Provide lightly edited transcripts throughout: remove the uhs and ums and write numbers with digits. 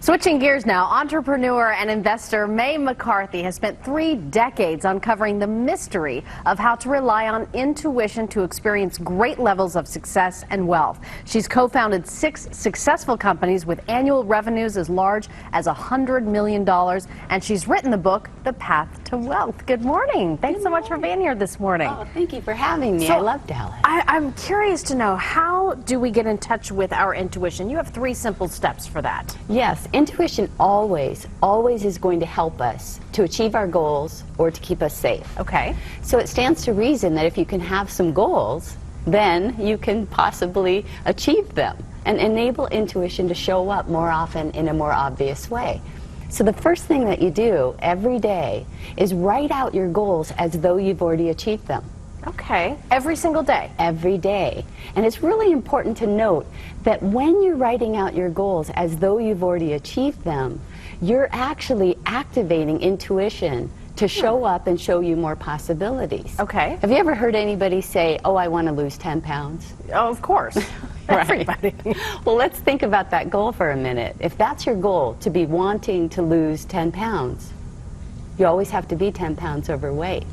Switching gears now, entrepreneur and investor May McCarthy has spent 3 decades uncovering the mystery of how to rely on intuition to experience great levels of success and wealth. She's co-founded 6 successful companies with annual revenues as large as $100 million, and she's written the book, The Path to Wealth. Good morning. Thanks so much for being here this morning. Oh, thank you for having me. So, I love Dallas. I'm curious to know, how do we get in touch with our intuition? You have 3 simple steps for that. Yes, intuition always is going to help us to achieve our goals or to keep us safe. Okay. So it stands to reason that if you can have some goals, then you can possibly achieve them and enable intuition to show up more often in a more obvious way. So the first thing that you do every day is write out your goals as though you've already achieved them. Okay. Every single day? Every day. And it's really important to note that when you're writing out your goals as though you've already achieved them, you're actually activating intuition to show up and show you more possibilities. Okay. Have you ever heard anybody say, oh, I want to lose 10 pounds? Oh, of course. Everybody. Well, let's think about that goal for a minute. If that's your goal, to be wanting to lose 10 pounds, you always have to be 10 pounds overweight.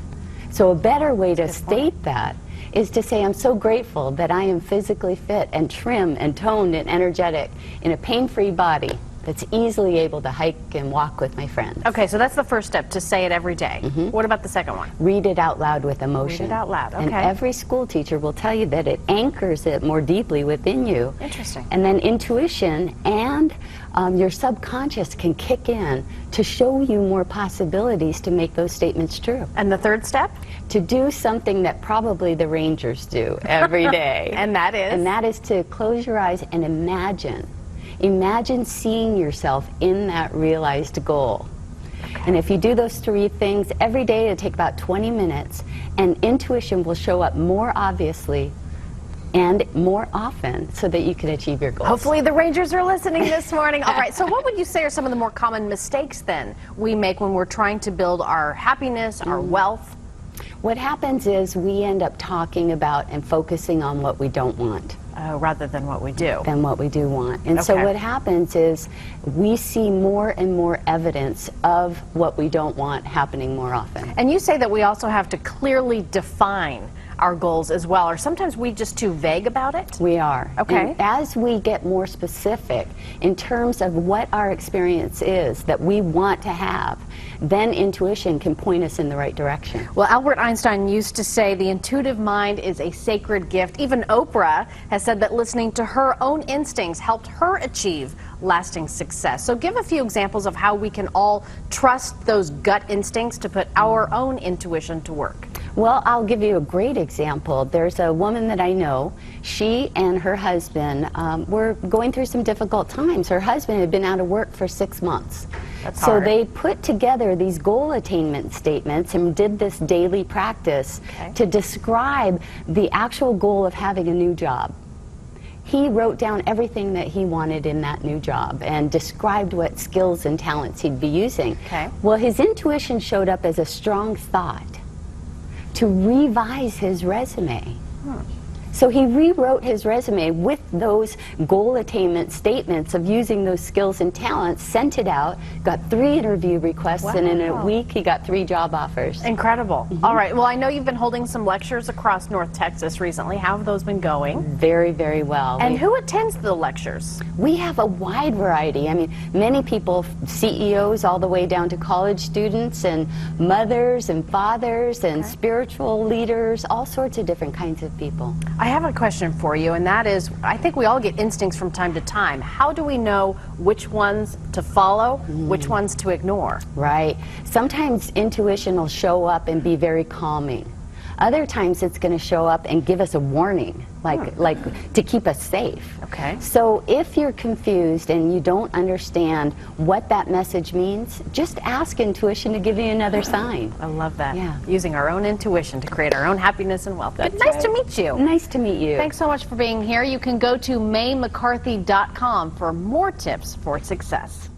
So a better way to state that is to say, I'm so grateful that I am physically fit and trim and toned and energetic in a pain-free body that's easily able to hike and walk with my friends. Okay, so that's the first step, to say it every day. What about the second one? Read it out loud with emotion. Read it out loud, okay. And every school teacher will tell you that it anchors it more deeply within you. Interesting. And then intuition and your subconscious can kick in to show you more possibilities to make those statements true. And the third step? To do something that probably the Rangers do every day. And that is? And that is to close your eyes and imagine. Imagine seeing yourself in that realized goal. Okay. And if you do those 3 things every day, it'll take about 20 minutes, and intuition will show up more obviously and more often so that you can achieve your goals. Hopefully the Rangers are listening this morning. All right, so what would you say are some of the more common mistakes then we make when we're trying to build our happiness, our wealth? What happens is we end up talking about and focusing on what we don't want. Rather than what we do. Than what we do want. And so what happens is we see more and more evidence of what we don't want happening more often. And you say that we also have to clearly define our goals as well, or sometimes we just too vague about it? We are. Okay. And as we get more specific in terms of what our experience is that we want to have, then intuition can point us in the right direction. Well, Albert Einstein used to say the intuitive mind is a sacred gift. Even Oprah has said that listening to her own instincts helped her achieve lasting success. So give a few examples of how we can all trust those gut instincts to put our own intuition to work. Well, I'll give you a great example. There's a woman that I know. She and her husband were going through some difficult times. Her husband had been out of work for 6 months. That's so hard. They put together these goal attainment statements and did this daily practice to describe the actual goal of having a new job. He wrote down everything that he wanted in that new job and described what skills and talents he'd be using. Okay. Well, his intuition showed up as a strong thought to revise his resume. So he rewrote his resume with those goal attainment statements of using those skills and talents, sent it out, got 3 interview requests, and in a week he got 3 job offers. Incredible. All right, well, I know you've been holding some lectures across North Texas recently. How have those been going? Very, very well. And who attends the lectures? We have a wide variety. I mean, many people, CEOs all the way down to college students and mothers and fathers and spiritual leaders, all sorts of different kinds of people. I have a question for you, and that is, I think we all get instincts from time to time. How do we know which ones to follow, which ones to ignore? Right. Sometimes intuition will show up and be very calming. Other times it's going to show up and give us a warning, like to keep us safe. Okay. So if you're confused and you don't understand what that message means, just ask intuition to give you another sign. I love that. Yeah. Using our own intuition to create our own happiness and wealth. That's Nice to meet you. Nice to meet you. Thanks so much for being here. You can go to maymccarthy.com for more tips for success.